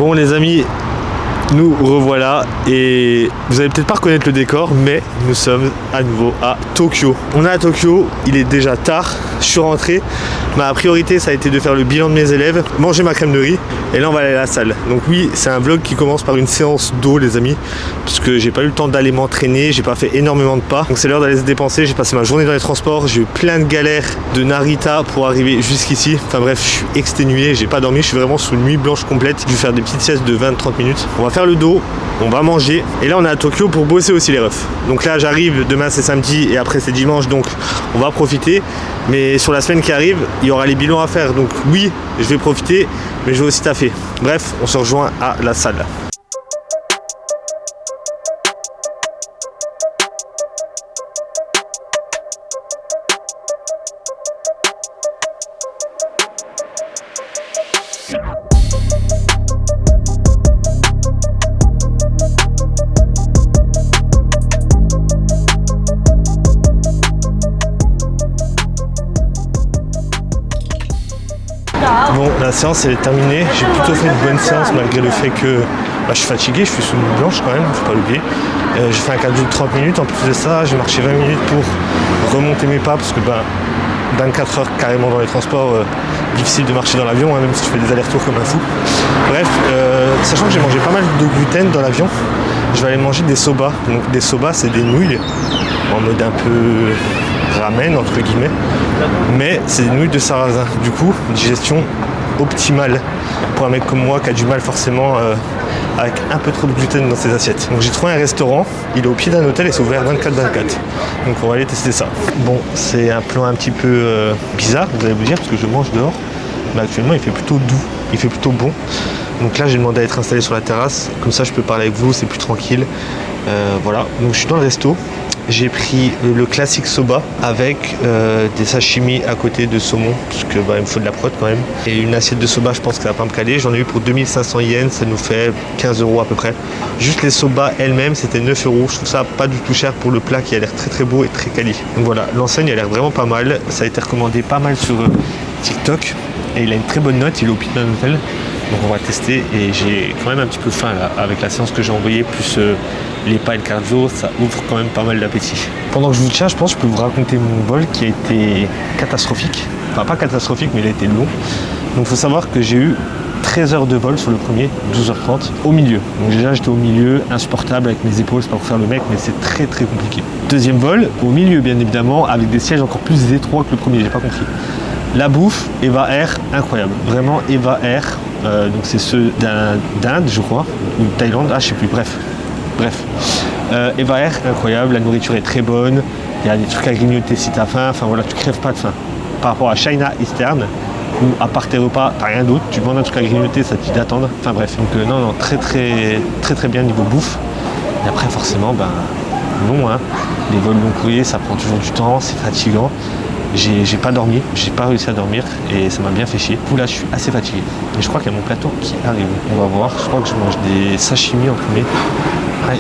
Bon les amis, nous revoilà et vous allez peut-être pas reconnaître le décor, mais nous sommes à nouveau à Tokyo. On est à Tokyo, il est déjà tard, je suis rentré. Ma priorité ça a été de faire le bilan de mes élèves, manger ma crème de riz et là on va aller à la salle. Donc oui, c'est un vlog qui commence par une séance d'eau les amis, parce que j'ai pas eu le temps d'aller m'entraîner, j'ai pas fait énormément de pas. Donc c'est l'heure d'aller se dépenser, j'ai passé ma journée dans les transports, j'ai eu plein de galères de Narita pour arriver jusqu'ici. Enfin bref, je suis exténué, j'ai pas dormi, je suis vraiment sous une nuit blanche complète. J'ai dû faire des petites siestes de 20-30 minutes. On va faire le dos, on va manger et là on est à Tokyo pour bosser aussi les refs. Donc là j'arrive, demain c'est samedi et après c'est dimanche, donc on va profiter. Mais sur la semaine qui arrive, il y aura les bilans à faire. Donc oui, je vais profiter, mais je vais aussi taffer. Bref, on se rejoint à la salle. Bon, la séance elle est terminée, j'ai plutôt fait une bonne séance malgré le fait que je suis fatigué, je suis sous une blanche quand même, faut pas l'oublier. J'ai fait un cardio de 30 minutes, en plus de ça j'ai marché 20 minutes pour remonter mes pas parce que 24 heures carrément dans les transports, difficile de marcher dans l'avion, hein, même si tu fais des allers-retours comme un fou. Bref, sachant que j'ai mangé pas mal de gluten dans l'avion, je vais aller manger des soba. Donc des soba c'est des nouilles en mode un peu ramen entre guillemets, mais c'est des nouilles de sarrasin. Du coup, digestion optimale pour un mec comme moi qui a du mal forcément avec un peu trop de gluten dans ses assiettes. Donc j'ai trouvé un restaurant, il est au pied d'un hôtel et c'est ouvert 24/24. Donc on va aller tester ça. Bon, c'est un plan un petit peu bizarre, vous allez vous dire, parce que je mange dehors, mais actuellement il fait plutôt doux, il fait plutôt bon. Donc là j'ai demandé à être installé sur la terrasse, comme ça je peux parler avec vous, c'est plus tranquille. Voilà, donc je suis dans le resto. J'ai pris le classique soba avec des sashimi à côté de saumon, parce que il me faut de la prot quand même. Et une assiette de soba, je pense que ça va pas me caler. J'en ai eu pour 2500 yens, ça nous fait 15 € à peu près. Juste les soba elles-mêmes, c'était 9 €. Je trouve ça pas du tout cher pour le plat qui a l'air très très beau et très quali. Donc voilà, l'enseigne a l'air vraiment pas mal. Ça a été recommandé pas mal sur TikTok et il a une très bonne note, il est au pied d'un hôtel. Donc on va tester et j'ai quand même un petit peu faim là, avec la séance que j'ai envoyée, plus les pas et le cardio, ça ouvre quand même pas mal d'appétit. Pendant que je vous tiens, je pense que je peux vous raconter mon vol qui a été catastrophique. Enfin pas catastrophique, mais il a été long. Donc il faut savoir que j'ai eu 13 heures de vol sur le premier, 12h30, au milieu. Donc déjà j'étais au milieu, insupportable avec mes épaules, c'est pas pour faire le mec, mais c'est très très compliqué. Deuxième vol, au milieu bien évidemment, avec des sièges encore plus étroits que le premier, j'ai pas compris. La bouffe, Eva Air, incroyable. Vraiment Eva Air. Donc c'est ceux d'Inde, je crois, ou de Thaïlande, je sais plus, bref. Eva Air, incroyable, la nourriture est très bonne, il y a des trucs à grignoter si t'as faim, enfin voilà, tu crèves pas de faim. Par rapport à China Eastern, où à part tes repas, t'as rien d'autre, tu demandes un truc à grignoter, ça te dit d'attendre, enfin bref. Donc non, très bien niveau bouffe. Et après forcément, long, hein, les vols long courrier, ça prend toujours du temps, c'est fatigant. J'ai pas dormi, j'ai pas réussi à dormir et ça m'a bien fait chier. Du coup là je suis assez fatigué. Et je crois qu'il y a mon plateau qui arrive. On va voir, je crois que je mange des sashimi en premier. Ouais.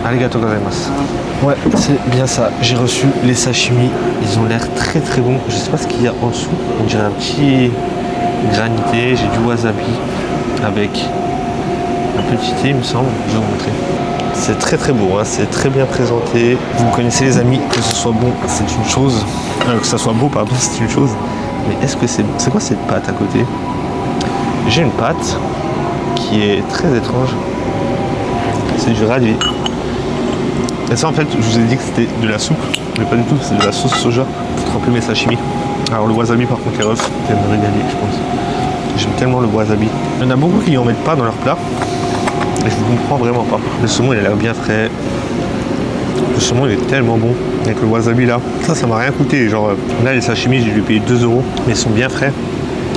Arigato gozaimasu. Ouais, c'est bien ça. J'ai reçu les sashimi. Ils ont l'air très très bons. Je sais pas ce qu'il y a en dessous. On dirait un petit granité. J'ai du wasabi avec un petit thé, il me semble. Je vais vous montrer. C'est très très beau, hein. C'est très bien présenté. Vous me connaissez les amis, que ce soit bon, c'est une chose. Que ça soit beau, pardon, c'est une chose. Mais est-ce que c'est quoi cette pâte à côté? J'ai une pâte qui est très étrange. C'est du radis. Et ça en fait, je vous ai dit que c'était de la soupe, mais pas du tout, c'est de la sauce soja pour tremper mes sashimi. Alors le wasabi par contre, les refs, vous allez me régaler, je pense. J'aime tellement le wasabi. Il y en a beaucoup qui n'en mettent pas dans leur plat. Et je ne comprends vraiment pas. Le saumon il a l'air bien frais. Le saumon il est tellement bon. Avec le wasabi là. Ça m'a rien coûté. Genre là les sashimi j'ai dû payer 2 €. Mais ils sont bien frais.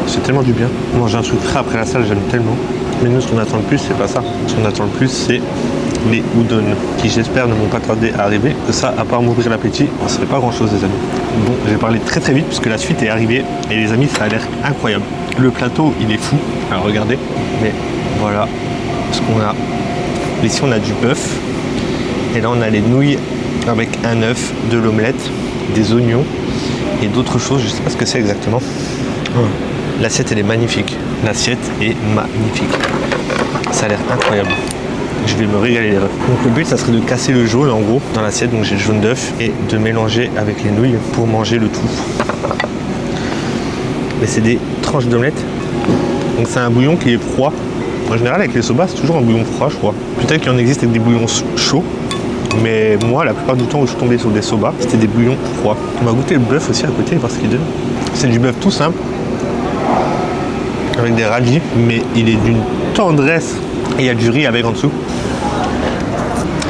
C'est tellement du bien. Manger un truc frais après la salle j'aime tellement. Mais nous ce qu'on attend le plus c'est pas ça. Ce qu'on attend le plus c'est les udon. Qui j'espère ne vont pas tarder à arriver. Que ça à part m'ouvrir l'appétit, ça fait pas grand chose les amis. Bon j'ai parlé très très vite parce que la suite est arrivée. Et les amis ça a l'air incroyable. Le plateau il est fou. Alors regardez. Mais voilà ce qu'on a. Ici on a du bœuf et là on a les nouilles avec un œuf, de l'omelette, des oignons et d'autres choses, je sais pas ce que c'est exactement. L'assiette elle est magnifique. L'assiette est magnifique. Ça a l'air incroyable. Je vais me régaler les refs. Donc le but ça serait de casser le jaune en gros dans l'assiette, donc j'ai le jaune d'œuf, et de mélanger avec les nouilles pour manger le tout. Mais c'est des tranches d'omelette. Donc c'est un bouillon qui est froid. En général avec les soba c'est toujours un bouillon froid je crois. Peut-être qu'il en existe avec des bouillons chauds. Mais moi la plupart du temps où je suis tombé sur des soba, c'était des bouillons froids. On va goûter le bœuf aussi à côté, voir ce qu'il donne. C'est du bœuf tout simple. Avec des radis, mais il est d'une tendresse. Et il y a du riz avec en dessous.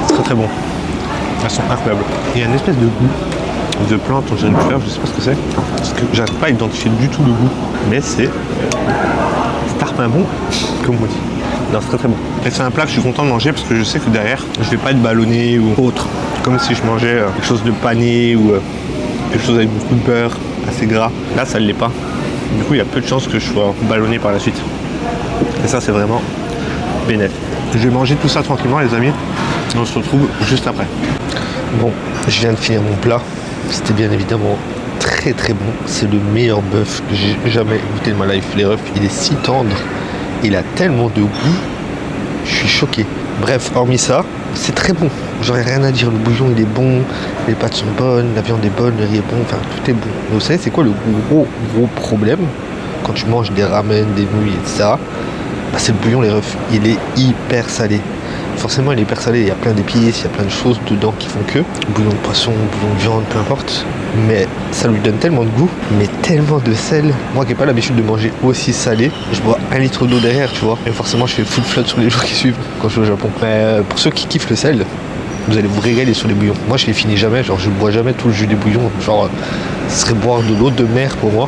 C'est très très bon. Elles sont incroyables. Il y a une espèce de goût de plante, on dirait une fleur, je sais pas ce que c'est. Parce que j'arrive pas à identifier du tout le goût. Mais c'est tarpin bon, comme on dit. Non, c'est très très bon. Et c'est un plat que je suis content de manger parce que je sais que derrière, je vais pas être ballonné ou autre. Comme si je mangeais quelque chose de pané ou quelque chose avec beaucoup de beurre, assez gras. Là, ça ne l'est pas. Du coup, il y a peu de chances que je sois ballonné par la suite. Et ça, c'est vraiment bénéf. Je vais manger tout ça tranquillement, les amis. Et on se retrouve juste après. Bon, je viens de finir mon plat. C'était bien évidemment très très bon. C'est le meilleur bœuf que j'ai jamais goûté de ma life. Les refs, il est si tendre. Il a tellement de goût. Je suis choqué. Bref, hormis ça, c'est très bon. J'aurais rien à dire. Le bouillon, il est bon. Les pâtes sont bonnes. La viande est bonne. Le riz est bon. Enfin, tout est bon. Mais vous savez, c'est quoi le gros problème quand tu manges des ramen, des nouilles, etc. Bah, c'est le bouillon, les refs. Il est hyper salé. Forcément, il est hyper salé. Il y a plein d'épices, il y a plein de choses dedans qui font que. Bouillon de poisson, bouillon de viande, peu importe. Mais ça lui donne tellement de goût, mais tellement de sel. Moi qui n'ai pas l'habitude de manger aussi salé, je bois 1 litre d'eau derrière, tu vois. Et forcément, je fais full flotte sur les jours qui suivent quand je suis au Japon. Mais pour ceux qui kiffent le sel, vous allez vous régaler sur les bouillons. Moi, je les finis jamais. Genre, je bois jamais tout le jus des bouillons. Genre, ce serait boire de l'eau de mer pour moi.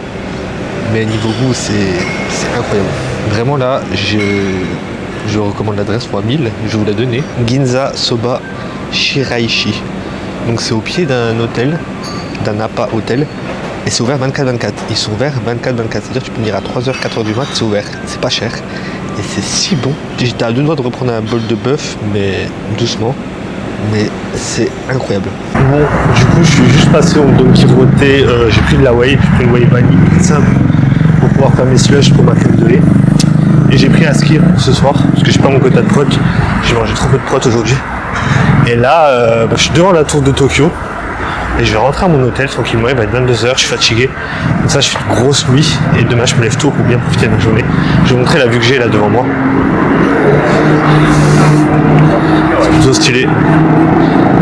Mais niveau goût, c'est incroyable. Vraiment là, je recommande l'adresse fois 1000, je vais vous la donner. Ginza Soba Shiraishi. Donc c'est au pied d'un hôtel, d'un Napa hôtel. Et c'est ouvert 24/24. Ils sont ouverts 24/24. C'est-à-dire que tu peux venir à 3h, 4h du mat, c'est ouvert. C'est pas cher. Et c'est si bon. J'étais à 2 doigts de reprendre un bol de bœuf, mais doucement. Mais c'est incroyable. Bon, du coup, je suis juste passé au Don Quirote. J'ai pris de la whey, j'ai pris une whey vanille simple pour pouvoir faire mes slushs pour ma crème de lait. Et j'ai pris un skir ce soir, parce que j'ai pas mon quota de prot. J'ai mangé trop peu de prot aujourd'hui. Et là, je suis devant la tour de Tokyo. Et je vais rentrer à mon hôtel tranquillement, il va être 22h, je suis fatigué. Comme ça, je fais une grosse nuit. Et demain, je me lève tôt pour bien profiter de ma journée. Je vais vous montrer la vue que j'ai là devant moi. C'est plutôt stylé.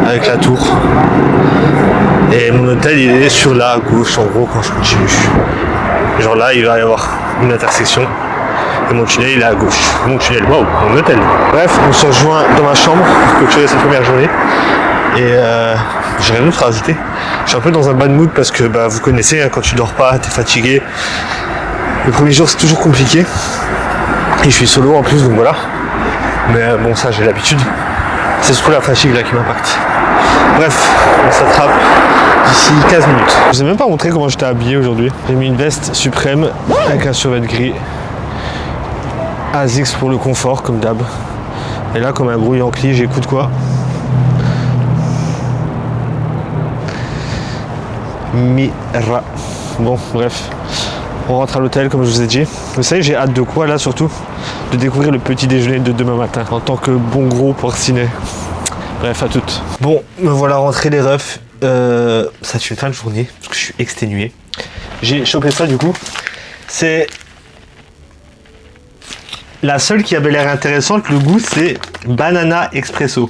Avec la tour. Et mon hôtel, il est sur la gauche, en gros, quand je continue. Genre là, il va y avoir une intersection. Et mon tunnel il est à gauche. Mon tunnel, waouh, mon hôtel. Bref, on se rejoint dans ma chambre pour clôturer cette première journée. Et j'ai rien d'autre à rajouter. Je suis un peu dans un bad mood parce que vous connaissez, hein, quand tu dors pas, t'es fatigué. Le premier jour c'est toujours compliqué. Et je suis solo en plus, donc voilà. Mais bon, ça j'ai l'habitude. C'est surtout la fatigue là qui m'impacte. Bref, on s'attrape d'ici 15 minutes. Je vous ai même pas montré comment j'étais habillé aujourd'hui. J'ai mis une veste suprême avec un survêt gris. ASICS pour le confort, comme d'hab. Et là, comme un gros Yankee, j'écoute quoi? Mira. Bon, bref. On rentre à l'hôtel, comme je vous ai dit. Vous savez, j'ai hâte de quoi, là, surtout? De découvrir le petit déjeuner de demain matin, en tant que bon gros porcinet. Bref, à toutes. Bon, me voilà rentré les refs. Ça a été une fin de journée, parce que je suis exténué. J'ai chopé ça, du coup. C'est... La seule qui avait l'air intéressante, le goût, c'est Banana Expresso.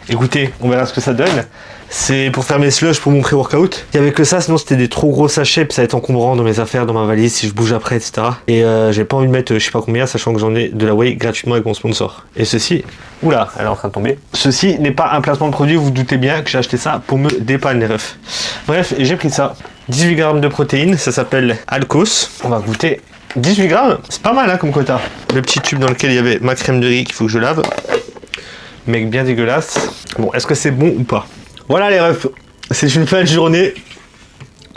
Écoutez, on verra ce que ça donne. C'est pour faire mes slushs pour mon pré-workout. Il n'y avait que ça, sinon c'était des trop gros sachets, puis ça va être encombrant dans mes affaires, dans ma valise, si je bouge après, etc. Et j'ai pas envie de mettre je sais pas combien, sachant que j'en ai de la whey gratuitement avec mon sponsor. Et ceci, oula, elle est en train de tomber. Ceci n'est pas un placement de produit, vous vous doutez bien que j'ai acheté ça pour me dépanner les refs. Bref, j'ai pris ça. 18 grammes de protéines, ça s'appelle Alcos. On va goûter. 18 grammes, c'est pas mal hein, comme quota. Le petit tube dans lequel il y avait ma crème de riz qu'il faut que je lave. Mec bien dégueulasse. Bon, est-ce que c'est bon ou pas? Voilà les refs, c'est une fin de journée.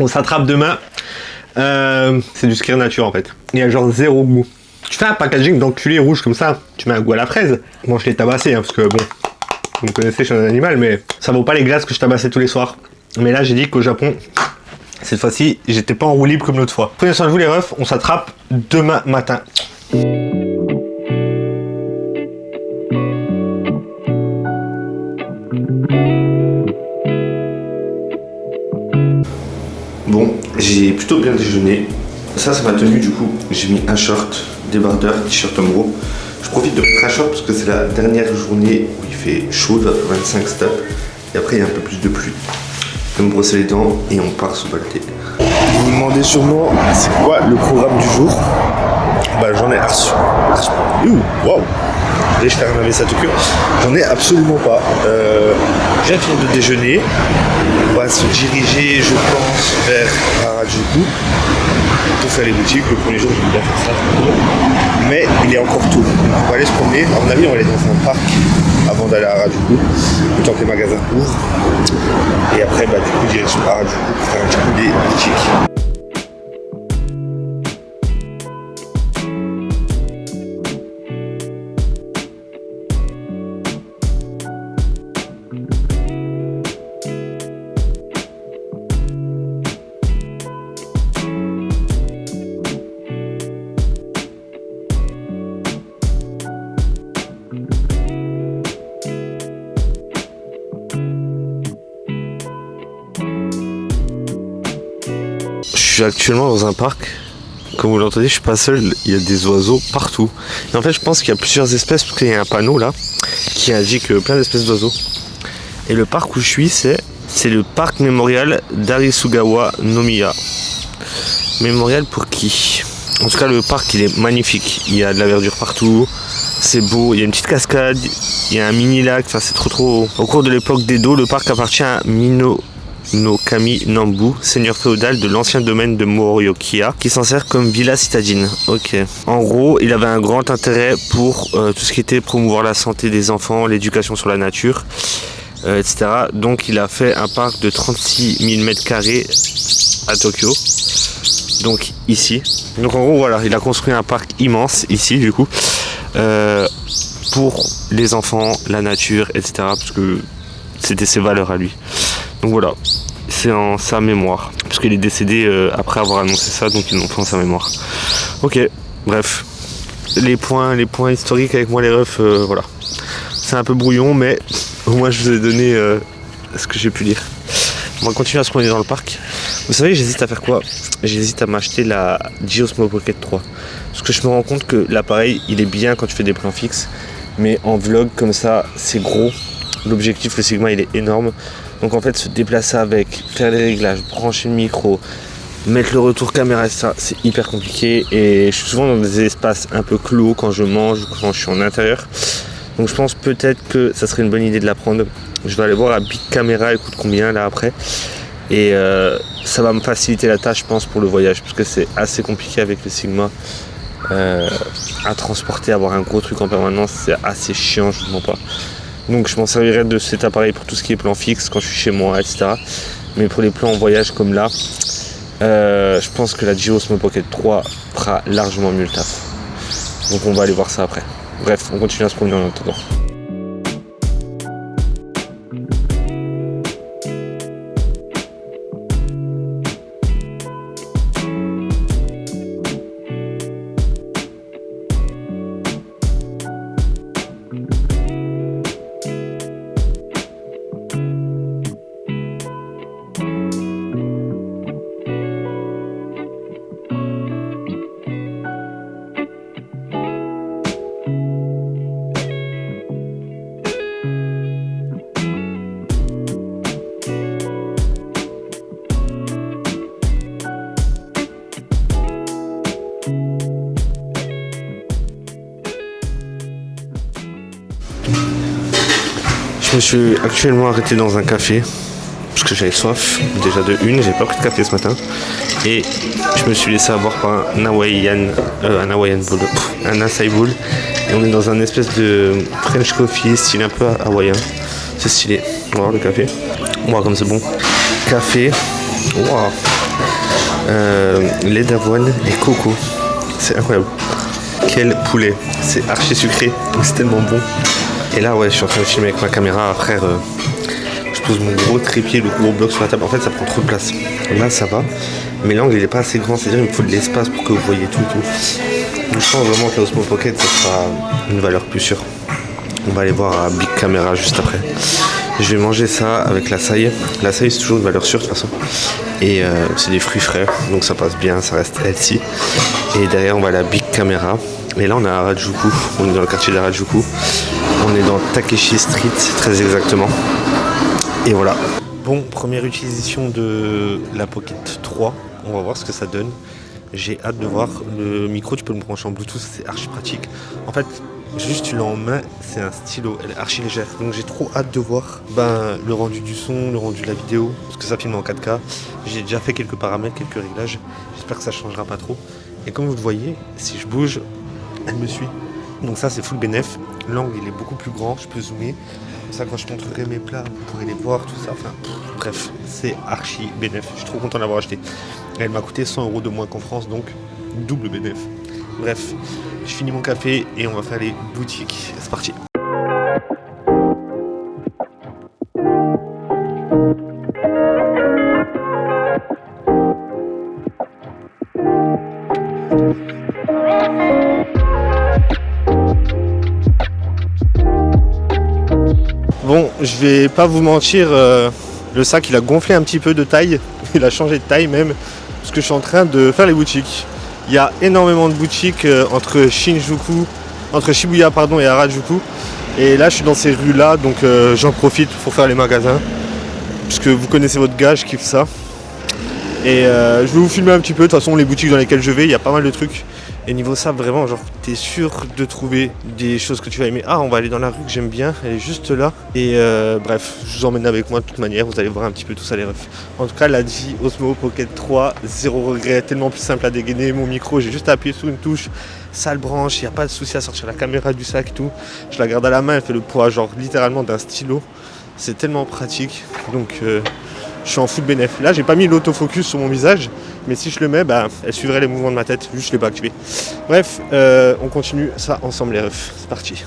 On s'attrape demain. C'est du Skir Nature en fait. Il y a genre zéro goût. Tu fais un packaging d'enculé rouge comme ça, tu mets un goût à la fraise. Moi je l'ai tabassé hein, parce que bon, vous me connaissez, je suis un animal, mais ça vaut pas les glaces que je tabassais tous les soirs. Mais là j'ai dit qu'au Japon, Cette fois-ci, j'étais pas en roue libre comme l'autre fois. Prenez soin de vous les refs, on s'attrape demain matin. Bon, j'ai plutôt bien déjeuné. Ça m'a tenu du coup. J'ai mis un short, débardeur, t-shirt en gros. Je profite de mettre un short parce que c'est la dernière journée où il fait chaud, 25 steps. Et après, il y a un peu plus de pluie. Je vais me brosser les dents et on part se balader. Vous vous demandez sûrement c'est quoi le programme du jour. Bah j'en ai reçu. Waouh! Je vais faire un AVC à tout cœur. J'en ai absolument pas. Je viens de finir de déjeuner. On va se diriger, je pense, vers Harajuku pour faire les boutiques. Le premier jour, je vais bien faire ça. Mais il est encore tôt. On va aller se promener. À mon avis, on va aller dans un parc avant d'aller à Harajuku, le temps que les magasins ouvrent. Et après, du coup, direction Harajuku pour faire un petit coup des boutiques. Je suis actuellement dans un parc. Comme vous l'entendez, je suis pas seul, il y a des oiseaux partout. Et en fait, je pense qu'il y a plusieurs espèces parce qu'il y a un panneau là qui indique plein d'espèces d'oiseaux. Et le parc où je suis, c'est le parc mémorial d'Arisugawa Nomiya. Mémorial pour qui? En tout cas, le parc il est magnifique. Il y a de la verdure partout, c'est beau. Il y a une petite cascade, il y a un mini lac. Enfin, c'est trop. Au cours de l'époque d'Edo, le parc appartient à Kami Nambu, seigneur féodal de l'ancien domaine de Moriokia, qui s'en sert comme villa citadine. Ok. En gros, il avait un grand intérêt pour tout ce qui était promouvoir la santé des enfants, l'éducation sur la nature, etc. Donc, il a fait un parc de 36 000 m² à Tokyo. Donc, ici. Donc, en gros, voilà, il a construit un parc immense ici, du coup, pour les enfants, la nature, etc. Parce que c'était ses valeurs à lui. Donc voilà, c'est en sa mémoire. Parce qu'il est décédé après avoir annoncé ça, donc ils l'ont fait en sa mémoire. Ok, bref. Les points historiques avec moi les refs, voilà. C'est un peu brouillon, mais au moins je vous ai donné ce que j'ai pu lire. On va continuer à se promener dans le parc. Vous savez, j'hésite à faire quoi? J'hésite à m'acheter la Geosmo Pocket 3. Parce que je me rends compte que l'appareil, il est bien quand tu fais des plans fixes. Mais en vlog, comme ça, c'est gros. L'objectif, le Sigma, il est énorme. Donc en fait, se déplacer avec, faire les réglages, brancher le micro, mettre le retour caméra, ça, c'est hyper compliqué. Et je suis souvent dans des espaces un peu clos quand je mange ou quand je suis en intérieur. Donc je pense peut-être que ça serait une bonne idée de la prendre. Je vais aller voir à Big Camera, elle coûte combien là après. Et ça va me faciliter la tâche, je pense, pour le voyage. Parce que c'est assez compliqué avec le Sigma. À transporter, avoir un gros truc en permanence, c'est assez chiant, je ne mens pas. Donc je m'en servirai de cet appareil pour tout ce qui est plan fixe quand je suis chez moi, etc. Mais pour les plans en voyage comme là, je pense que la Geosmo Pocket 3 fera largement mieux le taf. Donc on va aller voir ça après. Bref, on continue à se promener en attendant. Je me suis actuellement arrêté dans un café parce que j'avais soif, déjà de une, j'ai pas pris de café ce matin et je me suis laissé avoir par un Hawaiian bowl, un acai bowl, et on est dans un espèce de French coffee style un peu hawaïen, c'est stylé. On va voir le café, wow, comme c'est bon, café, wow. Lait d'avoine et coco, c'est incroyable. Quel poulet, c'est archi sucré, c'est tellement bon. Et là, ouais, je suis en train de filmer avec ma caméra. Frère, je pose mon gros trépied, le gros bloc sur la table. En fait, ça prend trop de place. Là ça va, mais l'angle il est pas assez grand, c'est-à-dire il me faut de l'espace pour que vous voyez tout. Donc, je pense vraiment que l'Osmo Pocket ça sera une valeur plus sûre. On va aller voir à Big Camera juste après. Je vais manger ça avec l'açaï. L'açaï c'est toujours une valeur sûre de toute façon. Et c'est des fruits frais, donc ça passe bien, ça reste healthy. Et derrière on va à la Big Camera. Et là on est à Harajuku, on est dans le quartier d'Harajuku. On est dans Takeshi Street très exactement. Et voilà. Bon, première utilisation de la Pocket 3. On va voir ce que ça donne. J'ai hâte de voir. Le micro, tu peux le brancher en Bluetooth, c'est archi pratique. En fait, juste tu l'as en main, c'est un stylo, elle est archi légère. Donc j'ai trop hâte de voir le rendu du son, le rendu de la vidéo, parce que ça filme en 4K. J'ai déjà fait quelques paramètres, quelques réglages. J'espère que ça changera pas trop. Et comme vous le voyez, si je bouge, elle me suit. Donc ça c'est full bénéf. L'angle il est beaucoup plus grand, je peux zoomer. Comme ça quand je montrerai mes plats, vous pourrez les voir, tout ça. Enfin, bref, c'est archi bénéf. Je suis trop content d'avoir acheté. Elle m'a coûté 100 € de moins qu'en France, donc double bénéf. Bref, je finis mon café et on va faire les boutiques. C'est parti. Bon, je vais pas vous mentir, le sac il a gonflé un petit peu de taille, il a changé de taille même, parce que je suis en train de faire les boutiques. Il y a énormément de boutiques entre Shibuya et Harajuku. Et là je suis dans ces rues là, donc j'en profite pour faire les magasins. Puisque vous connaissez votre gars, je kiffe ça. Et je vais vous filmer un petit peu, de toute façon les boutiques dans lesquelles je vais, il y a pas mal de trucs. Et niveau ça, vraiment, genre, t'es sûr de trouver des choses que tu vas aimer. Ah, on va aller dans la rue que j'aime bien, elle est juste là. Et bref, je vous emmène avec moi de toute manière, vous allez voir un petit peu tout ça les refs. En tout cas, la G Osmo Pocket 3, zéro regret, tellement plus simple à dégainer. Mon micro, j'ai juste appuyé sur une touche, ça le branche, il n'y a pas de souci à sortir la caméra du sac et tout. Je la garde à la main, elle fait le poids, genre, littéralement d'un stylo. C'est tellement pratique, donc je suis en full bénéf. Là, j'ai pas mis l'autofocus sur mon visage, mais si je le mets, elle suivrait les mouvements de ma tête, juste je l'ai pas activé. Bref, on continue ça ensemble les refs. C'est parti.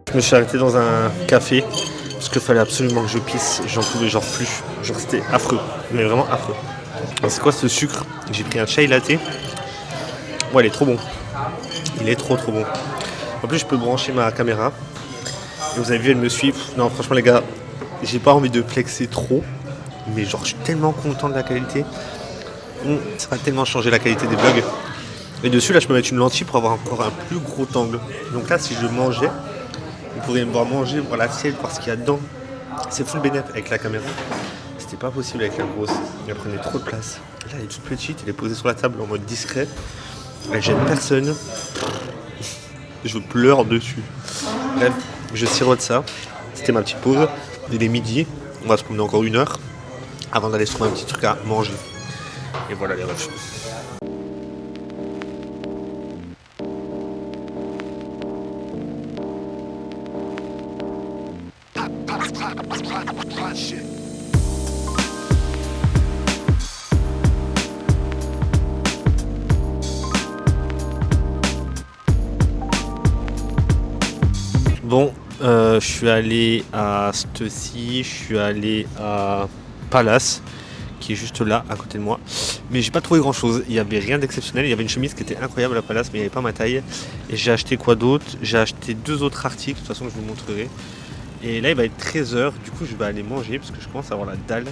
Je me suis arrêté dans un café parce qu'il fallait absolument que je pisse, j'en pouvais genre plus, genre c'était affreux, mais vraiment affreux. Alors, c'est quoi ce sucre? J'ai pris un chai latte. Ouais, il est trop bon, il est trop bon. En plus je peux brancher ma caméra et vous avez vu elle me suit. Non franchement les gars, j'ai pas envie de flexer trop, mais genre je suis tellement content de la qualité. Ça va tellement changer la qualité des vlogs. Et dessus là je peux mettre une lentille pour avoir encore un plus gros angle. Donc là si je mangeais, vous pourriez me voir manger, voir l'assiette, voir ce qu'il y a dedans. C'est full bénéf avec la caméra. C'était pas possible avec la grosse. Elle prenait trop de place. Là, elle est toute petite, elle est posée sur la table en mode discret. Elle gêne personne. Je pleure dessus. Bref, je sirote ça. C'était ma petite pause. Il est midi. On va se promener encore 1 heure avant d'aller se trouver un petit truc à manger. Et voilà les refs. Bon, je suis allé à Stussy, je suis allé à Palace, qui est juste là, à côté de moi. Mais j'ai pas trouvé grand chose, il n'y avait rien d'exceptionnel. Il y avait une chemise qui était incroyable à Palace, mais il n'y avait pas ma taille. Et j'ai acheté quoi d'autre? J'ai acheté 2 autres articles, de toute façon je vous montrerai. Et là il va être 13h, du coup je vais aller manger, parce que je commence à avoir la dalle.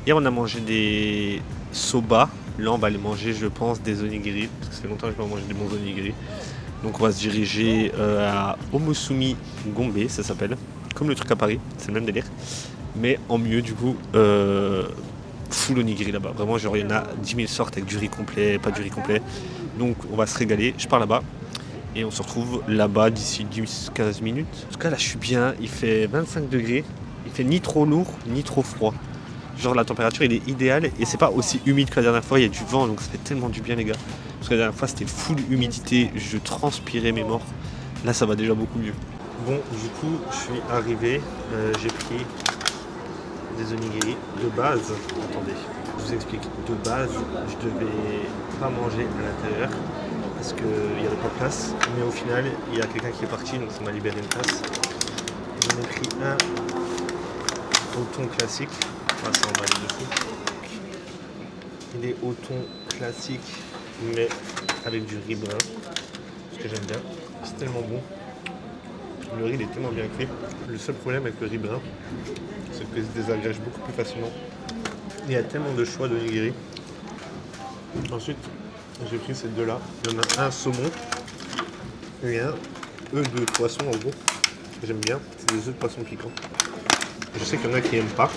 Hier on a mangé des soba, là on va aller manger je pense des onigiri, parce que ça fait longtemps que je n'ai pas mangé des bons onigiri. Donc on va se diriger à Omosumi Gombe, ça s'appelle, comme le truc à Paris, c'est le même délire, mais en mieux du coup, full onigiri là-bas, vraiment genre il y en a 10 000 sortes avec du riz complet, pas du riz complet, donc on va se régaler, je pars là-bas, et on se retrouve là-bas d'ici 10-15 minutes. En tout cas là je suis bien, il fait 25 degrés, Il fait ni trop lourd, ni trop froid. Genre la température il est idéale et c'est pas aussi humide que la dernière fois, il y a du vent donc ça fait tellement du bien les gars. Parce que la dernière fois c'était full humidité, je transpirais mes morts. Là ça va déjà beaucoup mieux. Bon du coup je suis arrivé, j'ai pris des onigiri de base. Attendez, je vous explique. De base je devais pas manger à l'intérieur parce qu'il n'y avait pas de place. Mais au final il y a quelqu'un qui est parti donc ça m'a libéré une place. J'en ai pris un au thon classique. On va s'emballer dessus. Il est au thon classique, mais avec du riz brun, ce que j'aime bien. C'est tellement bon. Le riz il est tellement bien cuit. Le seul problème avec le riz brun, c'est qu'il se désagrège beaucoup plus facilement. Il y a tellement de choix de nigiri. Ensuite, j'ai pris ces deux-là. Il y en a un saumon et un œuf de poisson en gros. J'aime bien. C'est des œufs de poisson piquants. Je sais qu'il y en a qui n'aiment pas.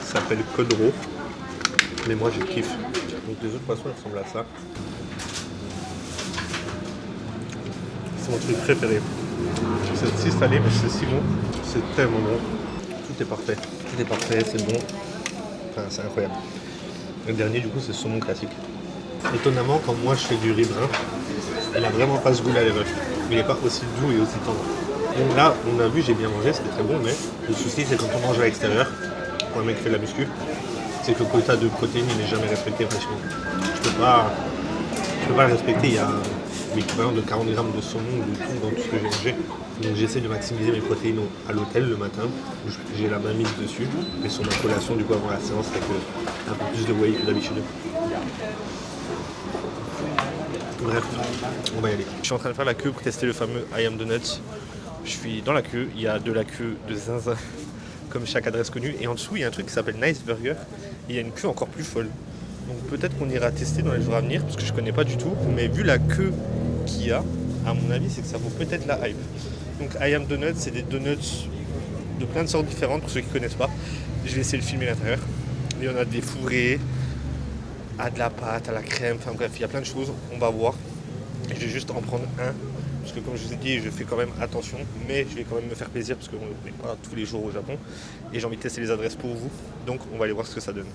Ça s'appelle Codro, mais moi je kiffe. Donc les autres poissons ressemblent à ça. C'est mon truc préféré. C'est si salé mais c'est si bon. C'est tellement bon. Tout est parfait. Tout est parfait, c'est bon. Enfin c'est incroyable. Le dernier du coup c'est saumon classique. Étonnamment quand moi je fais du riz brun, il a vraiment pas ce goût là les œufs. Il n'est pas aussi doux et aussi tendre. Donc là on a vu, j'ai bien mangé, c'était très bon, mais le souci c'est quand on mange à l'extérieur. Pour un mec qui fait de la muscu, c'est que le quota de protéines il n'est jamais respecté pratiquement. Je peux pas le respecter, il y a l'équivalent de 40 grammes de saumon ou de thon dans tout ce que j'ai mangé. Donc j'essaie de maximiser mes protéines à l'hôtel le matin, où j'ai la main mise dessus, et sur ma collation du coup avant la séance avec un peu plus de whey que d'habitude. Bref, on va y aller. Je suis en train de faire la queue pour tester le fameux I Am Donuts. Je suis dans la queue, il y a de la queue de zinzin comme chaque adresse connue, et en dessous il y a un truc qui s'appelle Nice Burger, et il y a une queue encore plus folle. Donc peut-être qu'on ira tester dans les jours à venir, parce que je connais pas du tout, mais vu la queue qu'il y a, à mon avis c'est que ça vaut peut-être la hype. Donc I Am Donuts, c'est des donuts de plein de sortes différentes pour ceux qui connaissent pas. Je vais essayer de filmer l'intérieur. Il y en a des fourrés, à de la pâte, à la crème, enfin bref, il y a plein de choses, on va voir. Et je vais juste en prendre un. Parce que comme je vous ai dit, je fais quand même attention, mais je vais quand même me faire plaisir parce qu'on n'est pas tous les jours au Japon. Et j'ai envie de tester les adresses pour vous, donc on va aller voir ce que ça donne.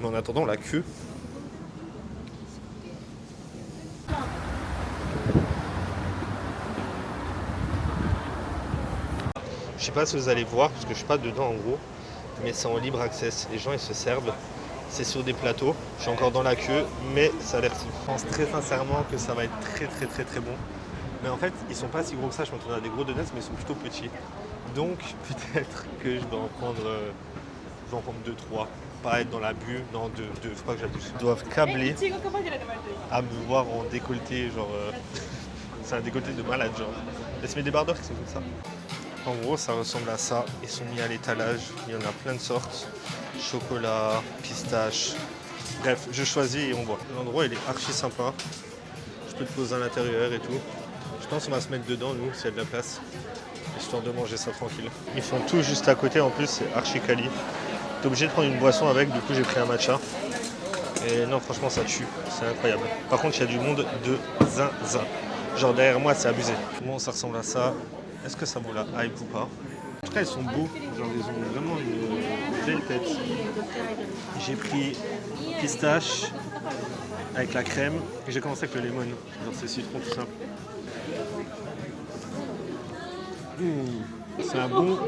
Mais en attendant, la queue. Je sais pas si vous allez voir, parce que je suis pas dedans en gros, mais c'est en libre access. Les gens ils se servent, c'est sur des plateaux. Je suis encore dans la queue, mais ça a l'air fou. Je pense très sincèrement que ça va être très bon. Mais en fait, ils sont pas si gros que ça. Je m'attendais à des gros donuts, mais ils sont plutôt petits. Donc, peut-être que je vais en prendre 2-3. Pas être dans l'abus. Non, 2. Faut pas que j'abuse. Ils doivent câbler à me voir en décolleté. Genre, c'est un décolleté de malade. Genre, laisse-moi des débardeurs qui sont comme ça. En gros, ça ressemble à ça. Ils sont mis à l'étalage. Il y en a plein de sortes. Chocolat, pistache. Bref, je choisis et on voit. L'endroit, il est archi sympa. Je peux te poser à l'intérieur et tout. Je pense qu'on va se mettre dedans, nous, s'il y a de la place. Histoire de manger ça tranquille. Ils font tout juste à côté, en plus, c'est archi quali. T'es obligé de prendre une boisson avec, du coup, j'ai pris un matcha. Et non, franchement, ça tue. C'est incroyable. Par contre, il y a du monde de zinzin. Genre, derrière moi, c'est abusé. Bon, ça ressemble à ça. Est-ce que ça vaut la hype ou pas? En tout cas, ils sont beaux. Genre, ils ont vraiment une belle tête. J'ai pris pistache avec la crème. Et j'ai commencé avec le lemon. Genre, c'est citron tout simple. C'est un bon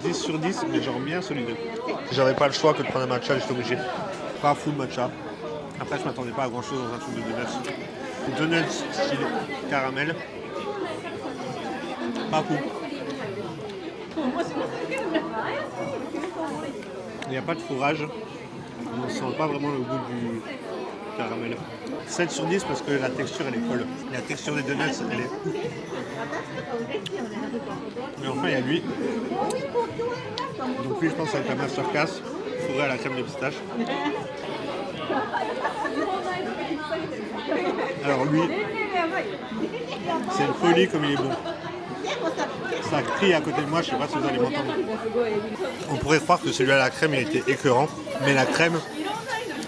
10 sur 10, mais genre bien solide. J'avais pas le choix que de prendre un matcha, j'étais obligé. Pas full matcha. Après, je m'attendais pas à grand chose dans un truc de donuts. Donuts style caramel. Pas fou. Il n'y a pas de fourrage. On ne sent pas vraiment le goût du caramel. 7 sur 10 parce que la texture elle est folle. La texture des donuts elle est ouf. Mais enfin il y a lui. Donc lui je pense que ça va être un masterclass. Fourré à la crème de pistache. Alors lui, c'est une folie comme il est bon. Ça crie à côté de moi, je sais pas si vous allez m'entendre. On pourrait croire que celui à la crème il était écœurant, mais la crème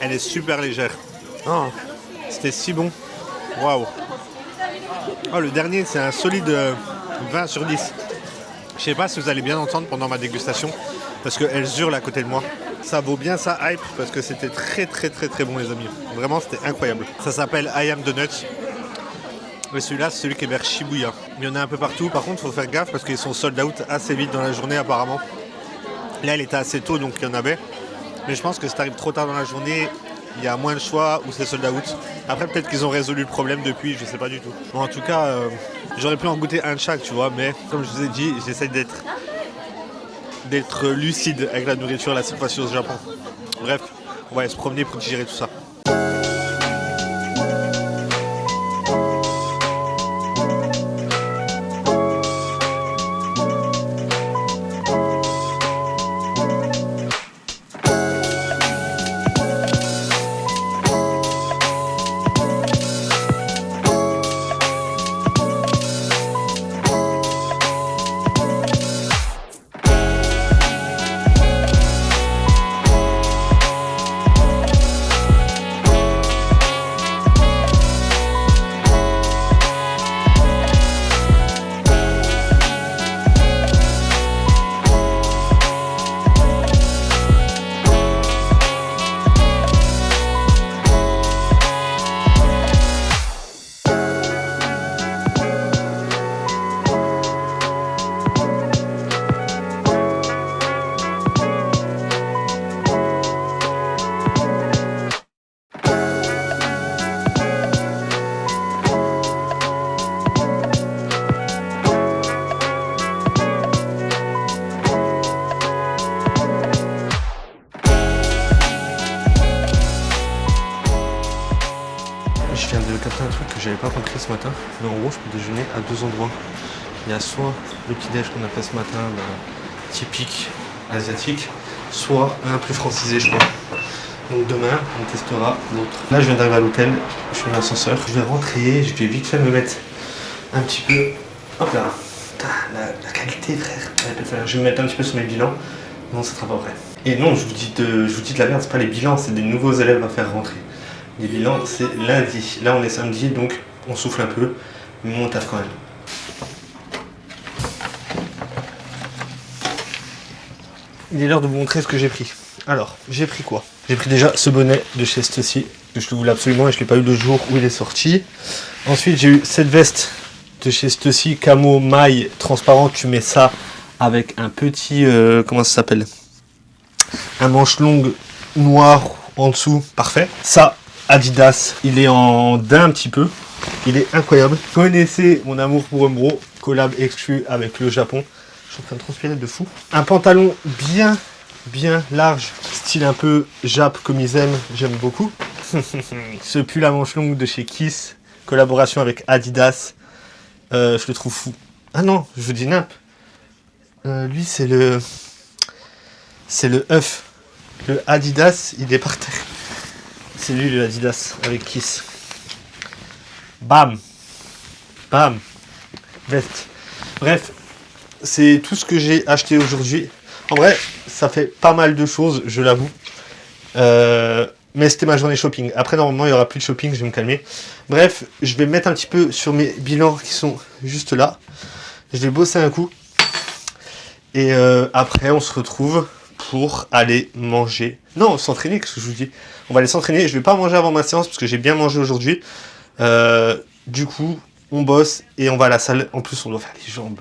elle est super légère. Oh, c'était si bon. Waouh. Oh, le dernier c'est un solide 20 sur 10. Je sais pas si vous allez bien entendre pendant ma dégustation, parce qu'elles hurlent à côté de moi. Ça vaut bien sa hype parce que c'était très bon les amis. Vraiment c'était incroyable. Ça s'appelle I Am Donuts. Et celui-là c'est celui qui est vers Shibuya. Il y en a un peu partout. Par contre il faut faire gaffe parce qu'ils sont sold out assez vite dans la journée apparemment. Là il était assez tôt donc il y en avait. Mais je pense que si t'arrives trop tard dans la journée, il y a moins de choix ou c'est sold out. Après peut-être qu'ils ont résolu le problème depuis, je sais pas du tout. Bon, en tout cas j'aurais pu en goûter un de chaque tu vois. Mais comme je vous ai dit, j'essaie d'être lucide avec la nourriture là cette fois-ci au Japon. Bref, on va aller se promener pour digérer tout ça. Je viens de capter un truc que j'avais pas compris ce matin, mais en gros je peux déjeuner à 2 endroits. Il y a soit le petit déj qu'on a fait ce matin, typique asiatique, soit un plus francisé je crois. Donc demain on testera l'autre. Là je viens d'arriver à l'hôtel, je suis dans l'ascenseur, je vais rentrer, je vais vite fait me mettre un petit peu. Hop là, la qualité frère. Je vais me mettre un petit peu sur mes bilans, non ça sera pas vrai. Et non je vous dis de la merde, c'est pas les bilans, c'est des nouveaux élèves à faire rentrer. Les bilans c'est lundi, là on est samedi donc on souffle un peu, mais on taffe quand même. Il est l'heure de vous montrer ce que j'ai pris. Alors, j'ai pris quoi? J'ai pris déjà ce bonnet de chez Stussy, que je le voulais absolument et je ne l'ai pas eu le jour où il est sorti. Ensuite j'ai eu cette veste de chez Stussy, camo maille transparente, tu mets ça avec un petit, comment ça s'appelle? Un manche longue noir en dessous, parfait. Ça, Adidas, il est en daim un petit peu, il est incroyable. Connaissez mon amour pour Umbro, collab exclu avec le Japon. Je suis en train de transpirer de fou. Un pantalon bien large, style un peu Jap comme ils aiment, j'aime beaucoup. Ce pull à manches longues de chez Kiss, collaboration avec Adidas, je le trouve fou. Ah non, je vous dis nimp. Lui c'est le œuf. Le Adidas, il est par terre. C'est lui le Adidas avec Kiss. Bam. Bam. Veste. Bref, c'est tout ce que j'ai acheté aujourd'hui. En vrai, ça fait pas mal de choses, je l'avoue. Mais c'était ma journée shopping. Après, normalement, il n'y aura plus de shopping, je vais me calmer. Bref, je vais me mettre un petit peu sur mes bilans qui sont juste là. Je vais bosser un coup. Et après, on se retrouve pour aller manger. Non, s'entraîner, qu'est-ce que je vous dis? On va aller s'entraîner. Je vais pas manger avant ma séance parce que j'ai bien mangé aujourd'hui. Du coup, on bosse et on va à la salle. En plus, on doit faire les jambes.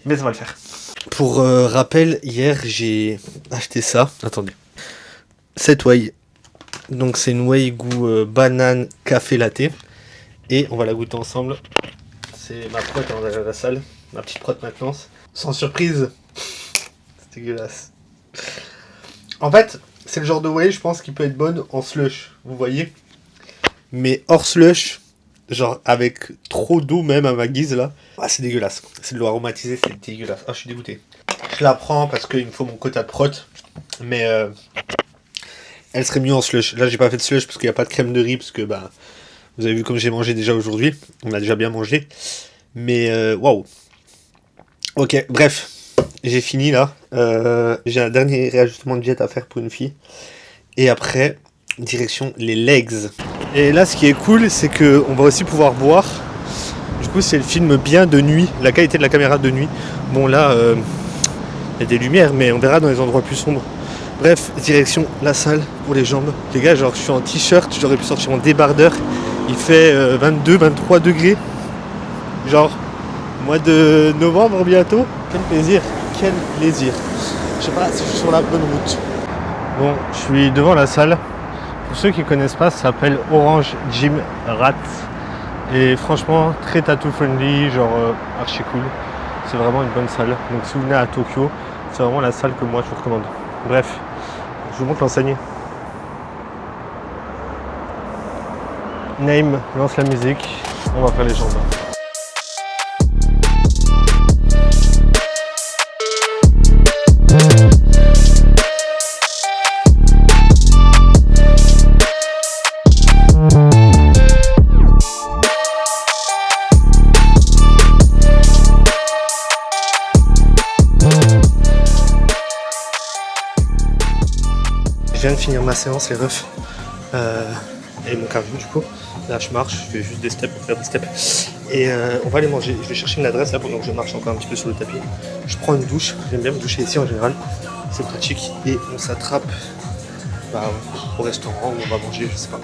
Mais ça va le faire. Pour rappel, hier, j'ai acheté ça. Attendez. Cette whey. Donc, c'est une whey goût banane café latte. Et on va la goûter ensemble. C'est ma prot avant d'aller à la salle. Ma petite prot maintenance. Sans surprise. C'est dégueulasse. En fait, c'est le genre de whey, je pense, qui peut être bonne en slush. Vous voyez? Mais hors slush, genre avec trop d'eau même à ma guise là. Ah, c'est dégueulasse. C'est de l'eau aromatisée, c'est dégueulasse. Ah, je suis dégoûté. Je la prends parce qu'il me faut mon quota de prot. Mais elle serait mieux en slush. Là, j'ai pas fait de slush parce qu'il n'y a pas de crème de riz. Parce que bah, vous avez vu comme j'ai mangé déjà aujourd'hui. On a déjà bien mangé. Mais waouh. Ok, bref. J'ai fini là. J'ai un dernier réajustement de diète à faire pour une fille. Et après, direction les legs. Et là, ce qui est cool, c'est qu'on va aussi pouvoir boire. Du coup, c'est le film bien de nuit. La qualité de la caméra de nuit. Bon, là, il y a des lumières, mais on verra dans les endroits plus sombres. Bref, direction la salle pour les jambes. Les gars, genre je suis en t-shirt, j'aurais pu sortir en débardeur. Il fait 22, 23 degrés. Genre, mois de novembre bientôt. Quel plaisir, quel plaisir. Je sais pas si je suis sur la bonne route. Bon, je suis devant la salle. Pour ceux qui ne connaissent pas, ça s'appelle Orange Gym Rat. Et franchement, très tattoo friendly, genre archi cool. C'est vraiment une bonne salle. Donc si vous venez à Tokyo, c'est vraiment la salle que moi je vous recommande. Bref, je vous montre l'enseigne. Name lance la musique, on va faire les jambes. Je viens de finir ma séance les refs et mon cardio du coup. Là je marche, je fais juste des steps pour faire des steps. Et on va aller manger. Je vais chercher une adresse là pendant que je marche encore un petit peu sur le tapis. Je prends une douche, j'aime bien me doucher ici en général. C'est pratique et on s'attrape au restaurant où on va manger, je sais pas.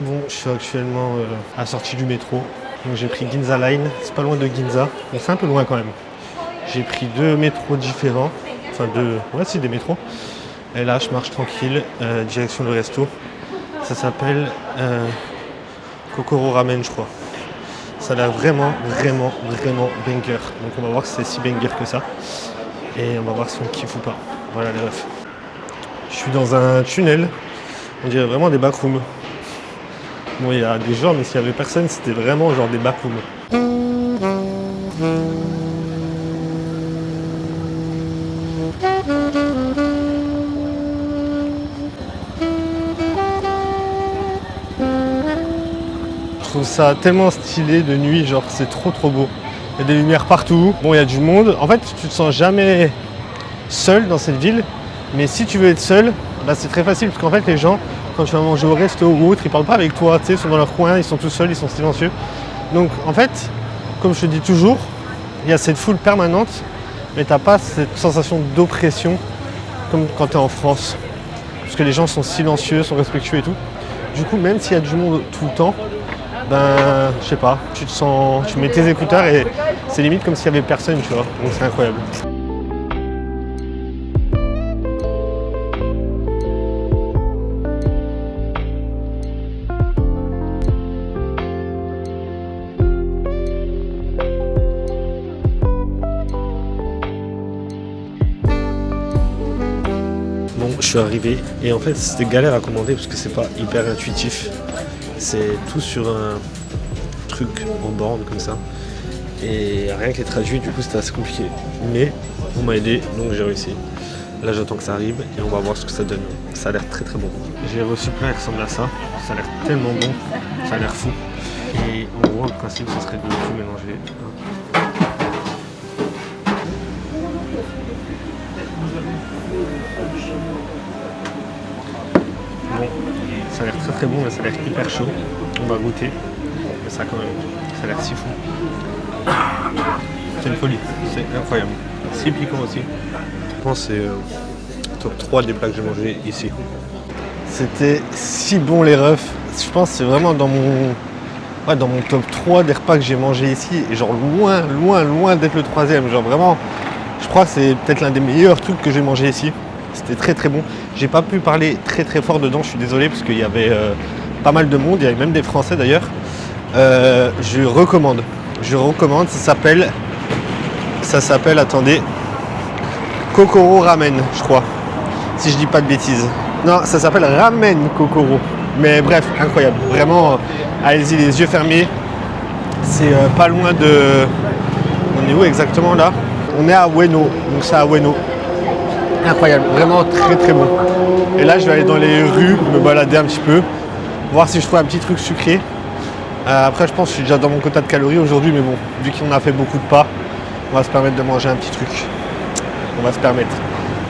Bon, je suis actuellement à la sortie du métro. Donc j'ai pris Ginza Line, c'est pas loin de Ginza. Bon, c'est un peu loin quand même. J'ai pris 2 métros différents. Enfin c'est des métros. Et là je marche tranquille, direction le resto. Ça s'appelle Kokoro Ramen je crois. Ça a l'air vraiment banger. Donc on va voir si c'est si banger que ça. Et on va voir si on kiffe ou pas. Voilà les refs. Je suis dans un tunnel. On dirait vraiment des backrooms. Bon, il y a des gens, mais s'il y avait personne, c'était vraiment genre des backrooms. Je trouve ça tellement stylé de nuit, genre c'est trop beau. Il y a des lumières partout. Bon, il y a du monde. En fait, tu te sens jamais seul dans cette ville. Mais si tu veux être seul, bah, c'est très facile parce qu'en fait, les gens, quand tu vas manger au resto ou autre, ils parlent pas avec toi, tu sais, ils sont dans leur coin, ils sont tout seuls, ils sont silencieux. Donc en fait, comme je te dis toujours, il y a cette foule permanente, mais t'as pas cette sensation d'oppression comme quand tu es en France. Parce que les gens sont silencieux, sont respectueux et tout. Du coup, même s'il y a du monde tout le temps, ben je sais pas, tu mets tes écouteurs et c'est limite comme s'il y avait personne, tu vois. Donc c'est incroyable. Bon, je suis arrivé et en fait c'était galère à commander parce que c'est pas hyper intuitif. C'est tout sur un truc en borne comme ça. Et rien qui est traduit, du coup c'était assez compliqué. Mais on m'a aidé, donc j'ai réussi. Là j'attends que ça arrive et on va voir ce que ça donne. Ça a l'air très bon. J'ai reçu plein qui ressemble à ça. Ça a l'air tellement bon, ça a l'air fou. Et en gros le principe ce serait de tout mélanger. Bon, ça a l'air très bon, mais ça a l'air hyper chaud. On va goûter. Mais ça quand même, ça a l'air si fou. C'est une folie, c'est incroyable. Si piquant aussi. Je pense que c'est top 3 des plats que j'ai mangé ici. C'était si bon les refs. Je pense que c'est vraiment dans mon top 3 des repas que j'ai mangé ici. Et genre loin d'être le 3e. Genre vraiment, je crois que c'est peut-être l'un des meilleurs trucs que j'ai mangé ici. C'était très bon. J'ai pas pu parler très fort dedans, je suis désolé parce qu'il y avait pas mal de monde, il y avait même des Français d'ailleurs. Je recommande, ça s'appelle, attendez, Kokoro Ramen, je crois, si je dis pas de bêtises. Non, ça s'appelle Ramen Kokoro. Mais bref, incroyable, vraiment, allez-y les yeux fermés. C'est pas loin de... On est où exactement là? On est à Ueno, donc c'est à Ueno. Incroyable, vraiment très bon. Et là je vais aller dans les rues, me balader un petit peu, voir si je trouve un petit truc sucré. Après je pense que je suis déjà dans mon quota de calories aujourd'hui, mais bon, vu qu'on a fait beaucoup de pas, on va se permettre de manger un petit truc. On va se permettre.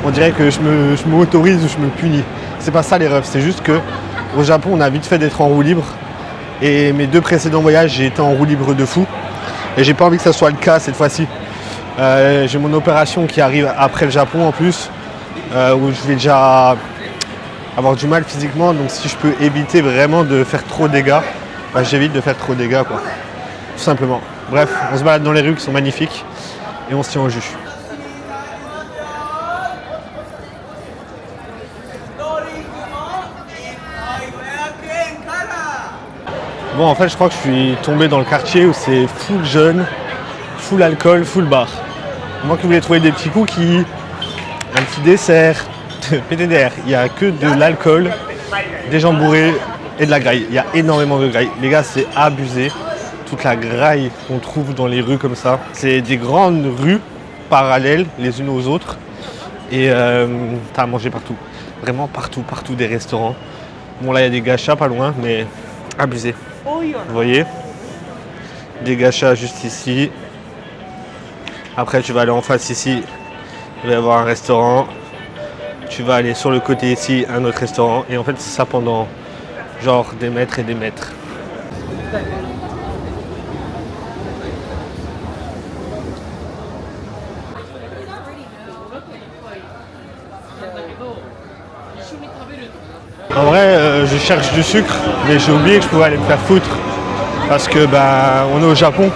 On dirait que je m'autorise ou je me punis. C'est pas ça les refs, c'est juste que au Japon on a vite fait d'être en roue libre Et mes 2 précédents voyages, j'ai été en roue libre de fou. Et j'ai pas envie que ça soit le cas cette fois-ci. J'ai mon opération qui arrive après le Japon en plus, où je vais déjà avoir du mal physiquement. Donc si je peux éviter vraiment de faire trop de dégâts, bah, j'évite de faire trop de dégâts, quoi. Tout simplement. Bref, on se balade dans les rues qui sont magnifiques et on se tient au jus. Bon, en fait, je crois que je suis tombé dans le quartier où c'est full jeune, full alcool, full bar. Moi qui voulais trouver des petits cookies, un petit dessert, PDDR, il n'y a que de l'alcool, des gens bourrés et de la graille. Il y a énormément de graille. Les gars, c'est abusé. Toute la graille qu'on trouve dans les rues comme ça. C'est des grandes rues parallèles les unes aux autres. Et t'as à manger partout. Vraiment partout, partout des restaurants. Bon, là, il y a des gachas pas loin, mais abusé. Vous voyez, des gachas juste ici. Après tu vas aller en face ici, il va y avoir un restaurant. Tu vas aller sur le côté ici, un autre restaurant. Et en fait c'est ça pendant genre des mètres et des mètres. En vrai, je cherche du sucre, mais j'ai oublié que je pouvais aller me faire foutre. Parce que on est au Japon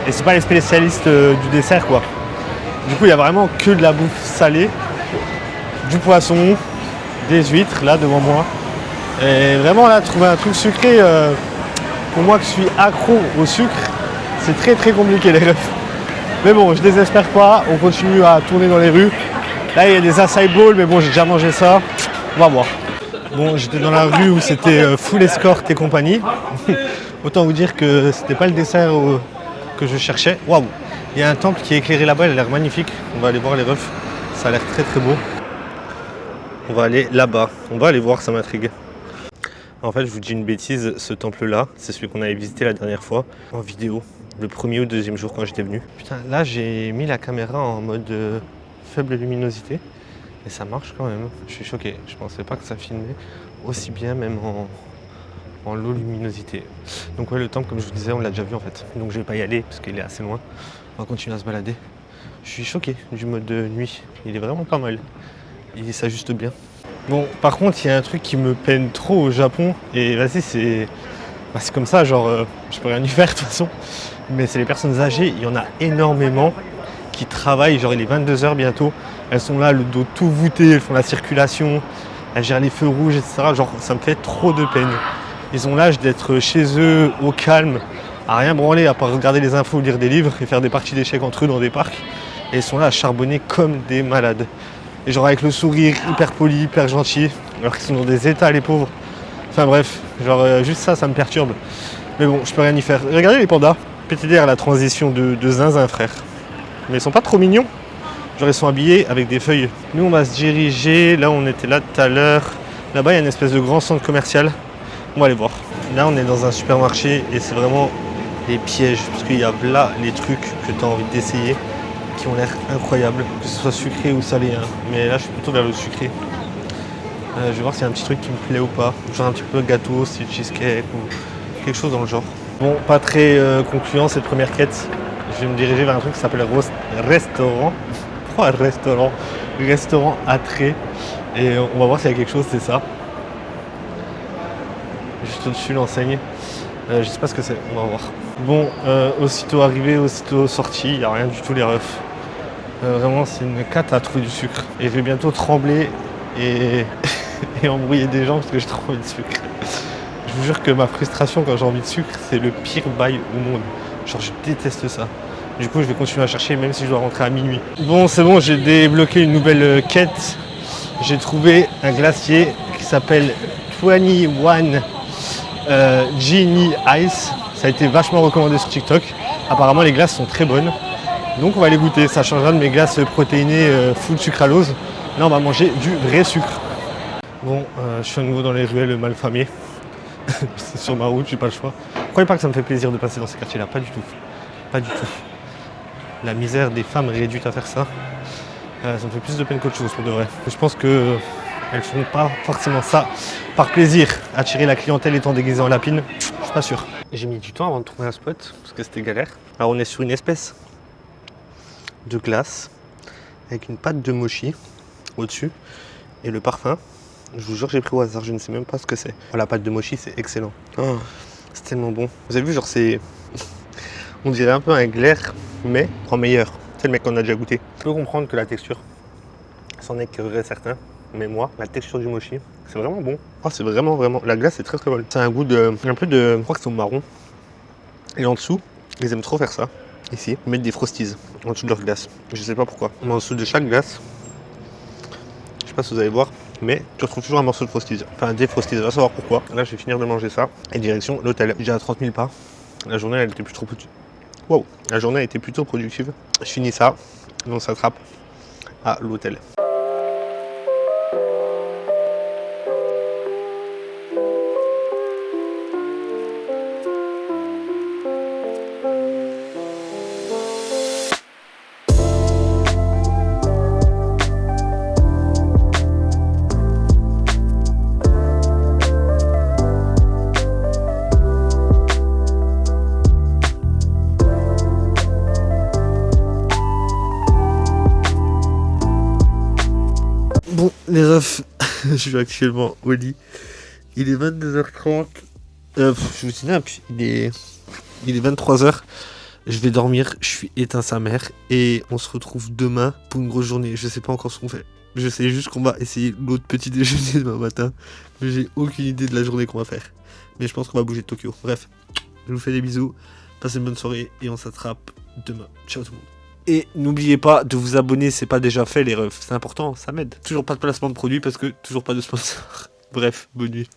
et c'est pas les spécialistes du dessert, quoi. Du coup, il y a vraiment que de la bouffe salée, du poisson, des huîtres là devant moi. Et vraiment là, trouver un truc sucré, pour moi qui suis accro au sucre, c'est très très compliqué les refs. Mais bon, je désespère pas, on continue à tourner dans les rues. Là, il y a des acai bowls, mais bon, j'ai déjà mangé ça. On va voir. Bon, j'étais dans la rue où c'était full escorte et compagnie. Autant vous dire que c'était pas le dessert que je cherchais. Waouh! Il y a un temple qui est éclairé là-bas, il a l'air magnifique. On va aller voir les refs. Ça a l'air très très beau. On va aller là-bas. On va aller voir, ça m'intrigue. En fait, je vous dis une bêtise, ce temple-là, c'est celui qu'on avait visité la dernière fois en vidéo, le premier ou deuxième jour quand j'étais venu. Putain, là j'ai mis la caméra en mode faible luminosité. Et ça marche quand même, je suis choqué. Je pensais pas que ça filmait aussi bien, même en low luminosité. Donc ouais, le temple, comme je vous disais, on l'a déjà vu en fait. Donc je vais pas y aller parce qu'il est assez loin. On va continuer à se balader. Je suis choqué du mode de nuit. Il est vraiment pas mal. Il s'ajuste bien. Bon, par contre, il y a un truc qui me peine trop au Japon. Et vas-y, c'est comme ça, genre, je peux rien y faire de toute façon. Mais c'est les personnes âgées, il y en a énormément qui travaillent, genre il est 22h bientôt. Elles sont là, le dos tout voûté, elles font la circulation, elles gèrent les feux rouges, etc. Genre, ça me fait trop de peine. Ils ont l'âge d'être chez eux, au calme, à rien branler, à part regarder les infos, lire des livres et faire des parties d'échecs entre eux dans des parcs. Et ils sont là à charbonner comme des malades. Et genre avec le sourire, hyper poli, hyper gentil, alors qu'ils sont dans des états, les pauvres. Enfin bref, genre juste ça me perturbe. Mais bon, je peux rien y faire. Regardez les pandas. PTDR, la transition de zinzin, frère. Mais ils sont pas trop mignons. Genre ils sont habillés avec des feuilles. Nous on va se diriger, là on était là tout à l'heure. Là-bas il y a une espèce de grand centre commercial. On va aller voir. Là on est dans un supermarché et c'est vraiment les pièges. Parce qu'il y a là les trucs que tu as envie d'essayer qui ont l'air incroyables. Que ce soit sucré ou salé. Hein. Mais là je suis plutôt vers le sucré. Je vais voir s'il y a un petit truc qui me plaît ou pas. Genre un petit peu gâteau, style cheesecake ou quelque chose dans le genre. Bon, pas très concluant cette première quête. Je vais me diriger vers un truc qui s'appelle restaurant. Pourquoi restaurant? Restaurant Âtré. Et on va voir s'il y a quelque chose, c'est ça. Juste au-dessus l'enseigne. Je sais pas ce que c'est, on va voir. Bon, aussitôt arrivé, aussitôt sorti, il n'y a rien du tout les refs. Vraiment, c'est une cata à trouver du sucre. Et je vais bientôt trembler et embrouiller des gens parce que j'ai trop envie de sucre. Je vous jure que ma frustration quand j'ai envie de sucre, c'est le pire bail au monde. Genre, je déteste ça. Du coup, je vais continuer à chercher même si je dois rentrer à minuit. Bon, c'est bon, j'ai débloqué une nouvelle quête. J'ai trouvé un glacier qui s'appelle 21 Genie Ice. Ça a été vachement recommandé sur TikTok. Apparemment, les glaces sont très bonnes. Donc, on va les goûter. Ça changera de mes glaces protéinées full sucralose. Là, on va manger du vrai sucre. Bon, je suis à nouveau dans les ruelles malfamées. C'est sur ma route, j'ai pas le choix. Ne croyez pas que ça me fait plaisir de passer dans ces quartiers-là. Pas du tout. Pas du tout. La misère des femmes réduites à faire ça, ça me fait plus de peine qu'autre chose pour de vrai. Je pense qu'elles font pas forcément ça par plaisir. Attirer la clientèle étant déguisée en lapine, je Pas sûr. J'ai mis du temps avant de trouver un spot parce que c'était galère. Alors on est sur une espèce de glace avec une pâte de mochi au-dessus et le parfum. Je vous jure, j'ai pris au hasard, je ne sais même pas ce que c'est. Oh, la pâte de mochi, c'est excellent. Oh, c'est tellement bon. Vous avez vu, genre c'est... On dirait un peu un glaire, mais en meilleur. C'est le mec qu'on a déjà goûté. Je peux comprendre que la texture s'en écœurerait certains, mais moi, la texture du mochi, c'est vraiment bon. Oh, c'est vraiment, vraiment... La glace, c'est très très bonne. C'est un goût de... un peu de... Je crois que c'est au marron. Et en dessous, ils aiment trop faire ça. Ici, ils mettent des frosties en dessous de leur glace. Je sais pas pourquoi. Mais en dessous de chaque glace, je sais pas si vous allez voir, mais tu retrouves toujours un morceau de frosties. Enfin, des frosties, va savoir pourquoi. Là, je vais finir de manger ça. Et direction l'hôtel. J'ai à 30 000 pas. La journée, elle était plus trop... Wow. La journée a été plutôt productive. Je finis ça. Et on s'attrape à l'hôtel. Bon, les refs, je suis actuellement au lit. Il est 22h30. Je vous snap, il est 23h. Je vais dormir, je suis éteint sa mère. Et on se retrouve demain pour une grosse journée. Je sais pas encore ce qu'on fait. Je sais juste qu'on va essayer l'autre petit déjeuner demain matin. Mais j'ai aucune idée de la journée qu'on va faire. Mais je pense qu'on va bouger de Tokyo. Bref, je vous fais des bisous. Passez une bonne soirée et on s'attrape demain. Ciao tout le monde. Et n'oubliez pas de vous abonner, c'est pas déjà fait les refs, c'est important, ça m'aide. Toujours pas de placement de produit parce que toujours pas de sponsor. Bref, bonne nuit.